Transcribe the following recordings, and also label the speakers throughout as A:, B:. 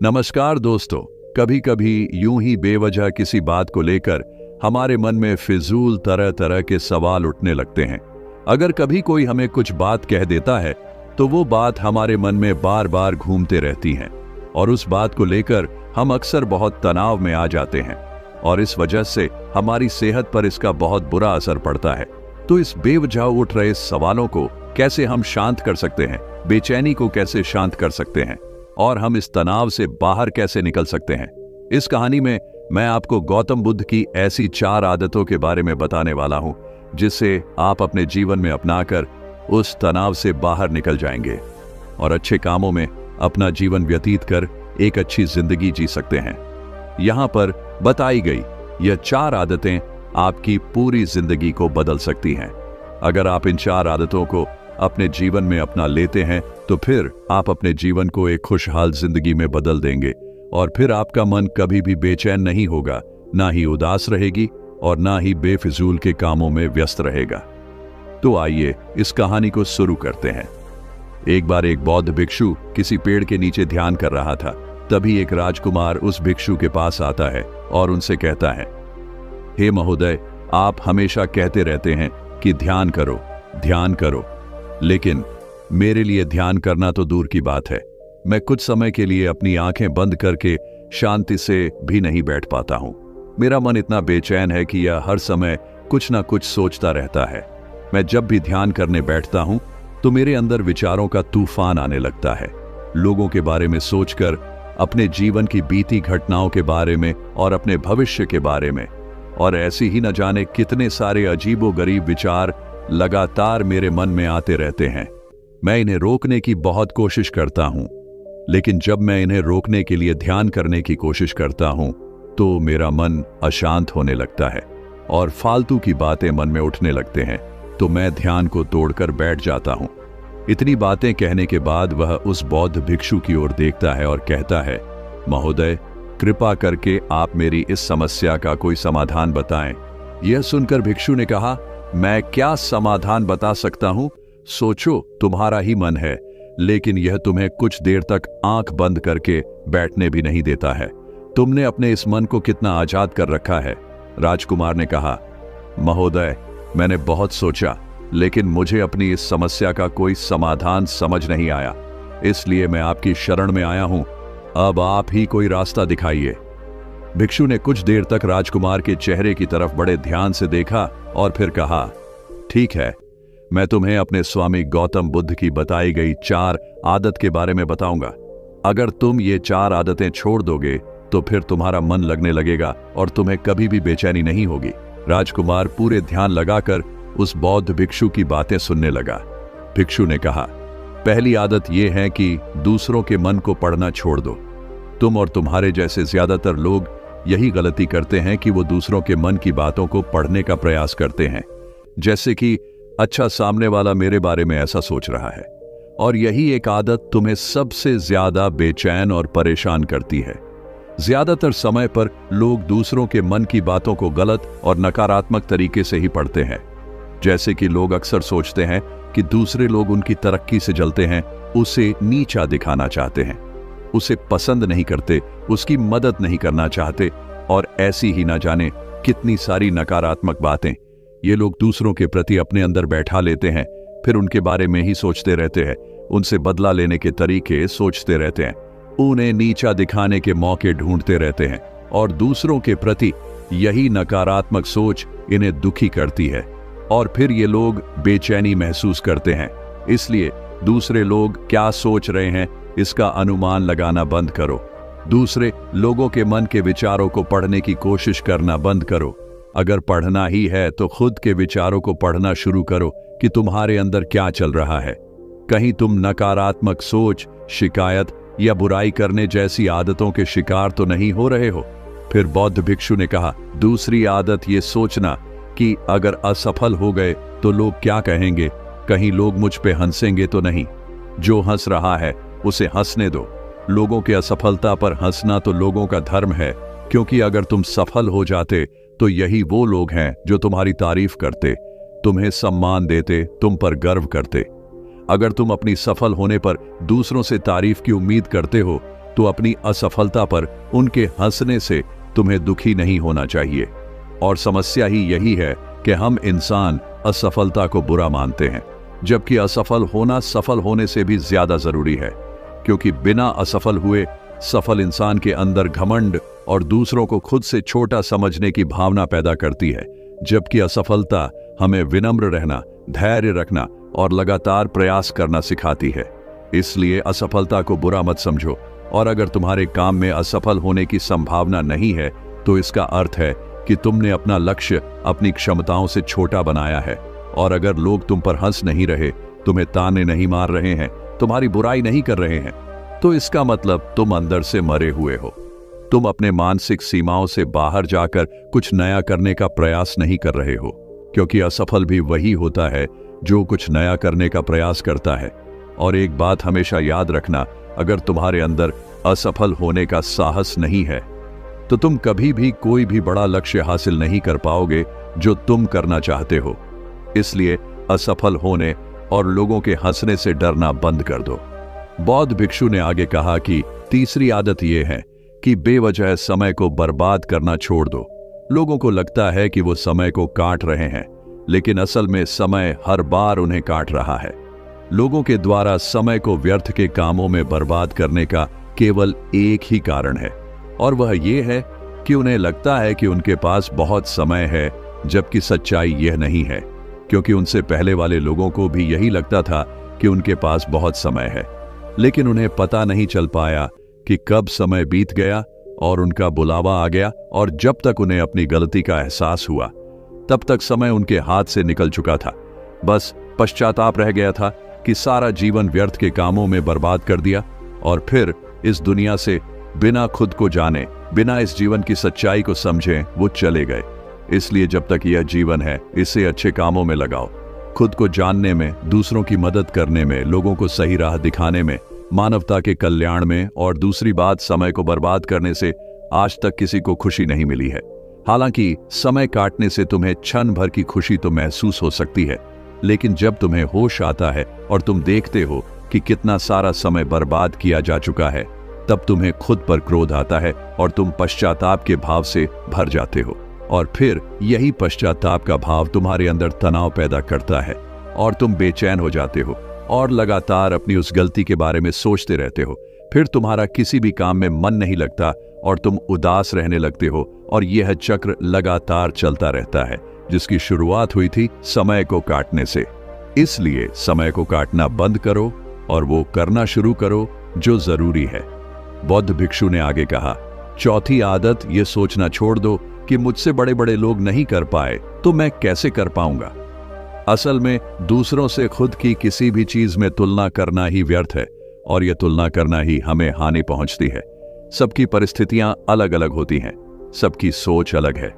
A: नमस्कार दोस्तों। कभी कभी यूं ही बेवजह किसी बात को लेकर हमारे मन में फिजूल तरह तरह के सवाल उठने लगते हैं। अगर कभी कोई हमें कुछ बात कह देता है तो वो बात हमारे मन में बार बार घूमते रहती हैं और उस बात को लेकर हम अक्सर बहुत तनाव में आ जाते हैं और इस वजह से हमारी सेहत पर इसका बहुत बुरा असर पड़ता है। तो इस बेवजह उठ रहे सवालों को कैसे हम शांत कर सकते हैं, बेचैनी को कैसे शांत कर सकते हैं और हम इस तनाव से बाहर कैसे निकल सकते हैं, इस कहानी में मैं आपको गौतम बुद्ध की ऐसी 4 आदतों के बारे में बताने वाला हूं जिससे आप अपने जीवन में अपनाकर उस तनाव से बाहर निकल जाएंगे और अच्छे कामों में अपना जीवन व्यतीत कर एक अच्छी जिंदगी जी सकते हैं। यहां पर बताई गई यह 4 आदतें आपकी पूरी जिंदगी को बदल सकती हैं। अगर आप इन 4 आदतों को अपने जीवन में अपना लेते हैं तो फिर आप अपने जीवन को एक खुशहाल जिंदगी में बदल देंगे और फिर आपका मन कभी भी बेचैन नहीं होगा, ना ही उदास रहेगी और ना ही बेफिजूल के कामों में व्यस्त रहेगा। तो आइए इस कहानी को शुरू करते हैं। एक बार एक बौद्ध भिक्षु किसी पेड़ के नीचे ध्यान कर रहा था। तभी एक राजकुमार उस भिक्षु के पास आता है और उनसे कहता है, हे महोदय, आप हमेशा कहते रहते हैं कि ध्यान करो, लेकिन मेरे लिए ध्यान करना तो दूर की बात है। मैं कुछ समय के लिए अपनी आंखें बंद करके शांति से भी नहीं बैठ पाता हूं। मेरा मन इतना बेचैन है कि यह हर समय कुछ ना कुछ सोचता रहता है। मैं जब भी ध्यान करने बैठता हूं तो मेरे अंदर विचारों का तूफान आने लगता है, लोगों के बारे में सोचकर, अपने जीवन की बीती घटनाओं के बारे में और अपने भविष्य के बारे में, और ऐसी ही न जाने कितने सारे अजीबोगरीब विचार लगातार मेरे मन में आते रहते हैं। मैं इन्हें रोकने की बहुत कोशिश करता हूं, लेकिन जब मैं इन्हें रोकने के लिए ध्यान करने की कोशिश करता हूं तो मेरा मन अशांत होने लगता है और फालतू की बातें मन में उठने लगते हैं, तो मैं ध्यान को तोड़कर बैठ जाता हूं। इतनी बातें कहने के बाद वह उस बौद्ध भिक्षु की ओर देखता है और कहता है, महोदय, कृपा करके आप मेरी इस समस्या का कोई समाधान बताएं। यह सुनकर भिक्षु ने कहा, मैं क्या समाधान बता सकता हूं? सोचो, तुम्हारा ही मन है, लेकिन यह तुम्हें कुछ देर तक आंख बंद करके बैठने भी नहीं देता है। तुमने अपने इस मन को कितना आजाद कर रखा है। राजकुमार ने कहा, महोदय, मैंने बहुत सोचा, लेकिन मुझे अपनी इस समस्या का कोई समाधान समझ नहीं आया, इसलिए मैं आपकी शरण में आया हूं। अब आप ही कोई रास्ता दिखाइए। भिक्षु ने कुछ देर तक राजकुमार के चेहरे की तरफ बड़े ध्यान से देखा और फिर कहा, ठीक है, मैं तुम्हें अपने स्वामी गौतम बुद्ध की बताई गई 4 आदत के बारे में बताऊंगा। अगर तुम ये 4 आदतें छोड़ दोगे तो फिर तुम्हारा मन लगने लगेगा और तुम्हें कभी भी बेचैनी नहीं होगी। राजकुमार पूरे ध्यान लगाकर उस बौद्ध भिक्षु की बातें सुनने लगा। भिक्षु ने कहा, पहली आदत यह है कि दूसरों के मन को पढ़ना छोड़ दो। तुम और तुम्हारे जैसे ज्यादातर लोग यही गलती करते हैं कि वो दूसरों के मन की बातों को पढ़ने का प्रयास करते हैं, जैसे कि अच्छा, सामने वाला मेरे बारे में ऐसा सोच रहा है। और यही एक आदत तुम्हें सबसे ज्यादा बेचैन और परेशान करती है। ज्यादातर समय पर लोग दूसरों के मन की बातों को गलत और नकारात्मक तरीके से ही पढ़ते हैं। जैसे कि लोग अक्सर सोचते हैं कि दूसरे लोग उनकी तरक्की से जलते हैं, उसे नीचा दिखाना चाहते हैं, उसे पसंद नहीं करते, उसकी मदद नहीं करना चाहते, और ऐसी ही ना जाने कितनी सारी नकारात्मक बातें ये लोग दूसरों के प्रति अपने अंदर बैठा लेते हैं। फिर उनके बारे में ही सोचते रहते हैं, उनसे बदला लेने के तरीके सोचते रहते हैं, उन्हें नीचा दिखाने के मौके ढूंढते रहते हैं, और दूसरों के प्रति यही नकारात्मक सोच इन्हें दुखी करती है और फिर ये लोग बेचैनी महसूस करते हैं। इसलिए दूसरे लोग क्या सोच रहे हैं इसका अनुमान लगाना बंद करो। दूसरे लोगों के मन के विचारों को पढ़ने की कोशिश करना बंद करो। अगर पढ़ना ही है तो खुद के विचारों को पढ़ना शुरू करो कि तुम्हारे अंदर क्या चल रहा है। कहीं तुम नकारात्मक सोच, शिकायत या बुराई करने जैसी आदतों के शिकार तो नहीं हो रहे हो। फिर बौद्ध भिक्षु ने कहा, दूसरी आदत ये सोचना कि अगर असफल हो गए तो लोग क्या कहेंगे, कहीं लोग मुझ पे हंसेंगे तो नहीं। जो हंस रहा है उसे हंसने दो। लोगों के असफलता पर हंसना तो लोगों का धर्म है, क्योंकि अगर तुम सफल हो जाते तो यही वो लोग हैं जो तुम्हारी तारीफ करते, तुम्हें सम्मान देते, तुम पर गर्व करते। अगर तुम अपनी सफल होने पर दूसरों से तारीफ की उम्मीद करते हो तो अपनी असफलता पर उनके हंसने से तुम्हें दुखी नहीं होना चाहिए। और समस्या ही यही है कि हम इंसान असफलता को बुरा मानते हैं, जबकि असफल होना सफल होने से भी ज्यादा जरूरी है। क्योंकि बिना असफल हुए सफल इंसान के अंदर घमंड और दूसरों को खुद से छोटा समझने की भावना पैदा करती है, जबकि असफलता हमें विनम्र रहना, धैर्य रखना और लगातार प्रयास करना सिखाती है। इसलिए असफलता को बुरा मत समझो, और अगर तुम्हारे काम में असफल होने की संभावना नहीं है तो इसका अर्थ है कि तुमने अपना लक्ष्य अपनी क्षमताओं से छोटा बनाया है। और अगर लोग तुम पर हंस नहीं रहे, तुम्हें ताने नहीं मार रहे हैं, तुम्हारी बुराई नहीं कर रहे हैं, तो इसका मतलब तुम अंदर से मरे हुए हो। तुम अपने मानसिक सीमाओं से बाहर जाकर कुछ नया करने का प्रयास नहीं कर रहे हो, क्योंकि असफल भी वही होता है जो कुछ नया करने का प्रयास करता है। और एक बात हमेशा याद रखना, अगर तुम्हारे अंदर असफल होने का साहस नहीं है तो तुम कभी भी कोई भी बड़ा लक्ष्य हासिल नहीं कर पाओगे जो तुम करना चाहते हो। इसलिए असफल होने और लोगों के हंसने से डरना बंद कर दो। बौद्ध भिक्षु ने आगे कहा कि तीसरी आदत यह है कि बेवजह समय को बर्बाद करना छोड़ दो। लोगों को लगता है कि वो समय को काट रहे हैं, लेकिन असल में समय हर बार उन्हें काट रहा है। लोगों के द्वारा समय को व्यर्थ के कामों में बर्बाद करने का केवल एक ही कारण है, और वह यह है कि उन्हें लगता है कि उनके पास बहुत समय है, जबकि सच्चाई यह नहीं है। क्योंकि उनसे पहले वाले लोगों को भी यही लगता था कि उनके पास बहुत समय है, लेकिन उन्हें पता नहीं चल पाया कि कब समय बीत गया और उनका बुलावा आ गया, और जब तक उन्हें अपनी गलती का एहसास हुआ तब तक समय उनके हाथ से निकल चुका था। बस पश्चाताप रह गया था कि सारा जीवन व्यर्थ के कामों में बर्बाद कर दिया, और फिर इस दुनिया से बिना खुद को जाने, बिना इस जीवन की सच्चाई को समझे वो चले गए। इसलिए जब तक यह जीवन है, इसे अच्छे कामों में लगाओ, खुद को जानने में, दूसरों की मदद करने में, लोगों को सही राह दिखाने में, मानवता के कल्याण में। और दूसरी बात, समय को बर्बाद करने से आज तक किसी को खुशी नहीं मिली है। हालांकि समय काटने से तुम्हें क्षण भर की खुशी तो महसूस हो सकती है, लेकिन जब तुम्हें होश आता है और तुम देखते हो कि कितना सारा समय बर्बाद किया जा चुका है, तब तुम्हें खुद पर क्रोध आता है और तुम पश्चाताप के भाव से भर जाते हो। और फिर यही पश्चाताप का भाव तुम्हारे अंदर तनाव पैदा करता है और तुम बेचैन हो जाते हो और लगातार अपनी उस गलती के बारे में सोचते रहते हो। फिर तुम्हारा किसी भी काम में मन नहीं लगता और तुम उदास रहने लगते हो, और यह चक्र लगातार चलता रहता है, जिसकी शुरुआत हुई थी समय को काटने से। इसलिए समय को काटना बंद करो और वो करना शुरू करो जो जरूरी है। बौद्ध भिक्षु ने आगे कहा, चौथी आदत ये सोचना छोड़ दो कि मुझसे बड़े बड़े लोग नहीं कर पाए तो मैं कैसे कर पाऊंगा। असल में दूसरों से खुद की किसी भी चीज में तुलना करना ही व्यर्थ है, और यह तुलना करना ही हमें हानि पहुंचती है। सबकी परिस्थितियां अलग अलग होती हैं, सबकी सोच अलग है।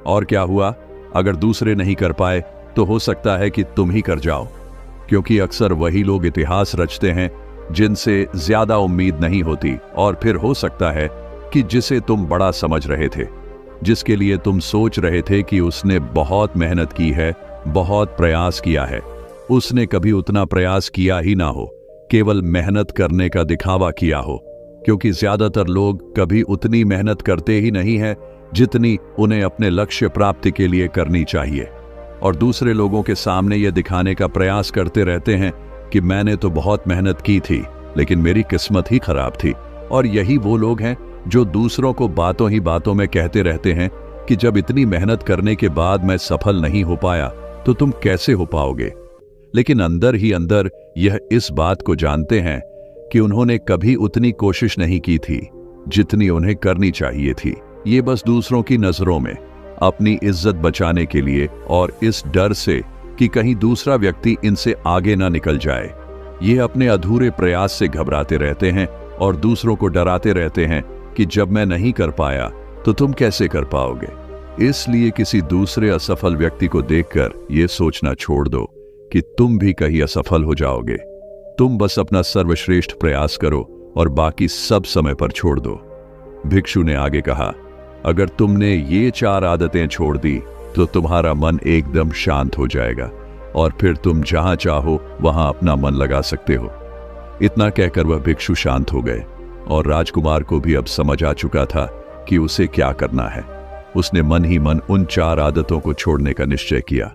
A: और क्या हुआ, अगर दूसरे नहीं कर पाए तो हो सकता है कि तुम ही कर जाओ, क्योंकि अक्सर वही लोग इतिहास रचते हैं जिनसे ज्यादा उम्मीद नहीं होती। और फिर हो सकता है कि जिसे तुम बड़ा समझ रहे थे, जिसके लिए तुम सोच रहे थे कि उसने बहुत मेहनत की है, बहुत प्रयास किया है, उसने कभी उतना प्रयास किया ही ना हो, केवल मेहनत करने का दिखावा किया हो। क्योंकि ज्यादातर लोग कभी उतनी मेहनत करते ही नहीं है जितनी उन्हें अपने लक्ष्य प्राप्ति के लिए करनी चाहिए, और दूसरे लोगों के सामने यह दिखाने का प्रयास करते रहते हैं कि मैंने तो बहुत मेहनत की थी लेकिन मेरी किस्मत ही खराब थी। और यही वो लोग हैं जो दूसरों को बातों ही बातों में कहते रहते हैं कि जब इतनी मेहनत करने के बाद मैं सफल नहीं हो पाया तो तुम कैसे हो पाओगे। लेकिन अंदर ही अंदर यह इस बात को जानते हैं कि उन्होंने कभी उतनी कोशिश नहीं की थी जितनी उन्हें करनी चाहिए थी। ये बस दूसरों की नजरों में अपनी इज्जत बचाने के लिए और इस डर से कि कहीं दूसरा व्यक्ति इनसे आगे ना निकल जाए, ये अपने अधूरे प्रयास से घबराते रहते हैं और दूसरों को डराते रहते हैं कि जब मैं नहीं कर पाया तो तुम कैसे कर पाओगे। इसलिए किसी दूसरे असफल व्यक्ति को देखकर यह सोचना छोड़ दो कि तुम भी कहीं असफल हो जाओगे। तुम बस अपना सर्वश्रेष्ठ प्रयास करो और बाकी सब समय पर छोड़ दो। भिक्षु ने आगे कहा, अगर तुमने ये 4 आदतें छोड़ दी तो तुम्हारा मन एकदम शांत हो जाएगा और फिर तुम जहां चाहो वहां अपना मन लगा सकते हो। इतना कहकर वह भिक्षु शांत हो गए और राजकुमार को भी अब समझ आ चुका था कि उसे क्या करना है। उसने मन ही मन उन 4 आदतों को छोड़ने का निश्चय किया।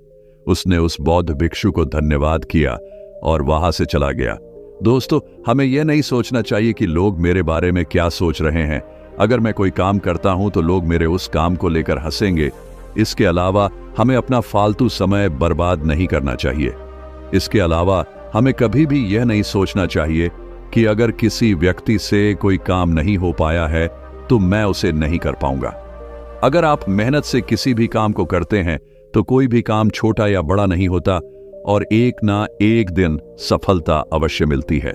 A: उसने उस बौद्ध भिक्षु को धन्यवाद किया और वहां से चला गया। दोस्तों, हमें यह नहीं सोचना चाहिए कि लोग मेरे बारे में क्या सोच रहे हैं। अगर मैं कोई काम करता हूं तो लोग मेरे उस काम को लेकर हंसेंगे। इसके अलावा हमें अपना फालतू समय बर्बाद नहीं करना चाहिए। इसके अलावा हमें कभी भी यह नहीं सोचना चाहिए कि अगर किसी व्यक्ति से कोई काम नहीं हो पाया है तो मैं उसे नहीं कर पाऊंगा। अगर आप मेहनत से किसी भी काम को करते हैं तो कोई भी काम छोटा या बड़ा नहीं होता और एक ना एक दिन सफलता अवश्य मिलती है।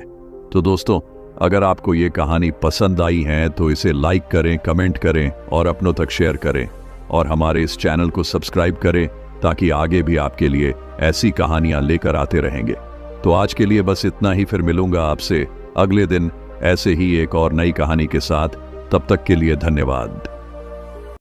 A: तो दोस्तों, अगर आपको ये कहानी पसंद आई है तो इसे लाइक करें, कमेंट करें और अपनों तक शेयर करें और हमारे इस चैनल को सब्सक्राइब करें ताकि आगे भी आपके लिए ऐसी कहानियां लेकर आते रहेंगे। तो आज के लिए बस इतना ही। फिर मिलूंगा आपसे अगले दिन ऐसे ही एक और नई कहानी के साथ। तब तक के लिए धन्यवाद।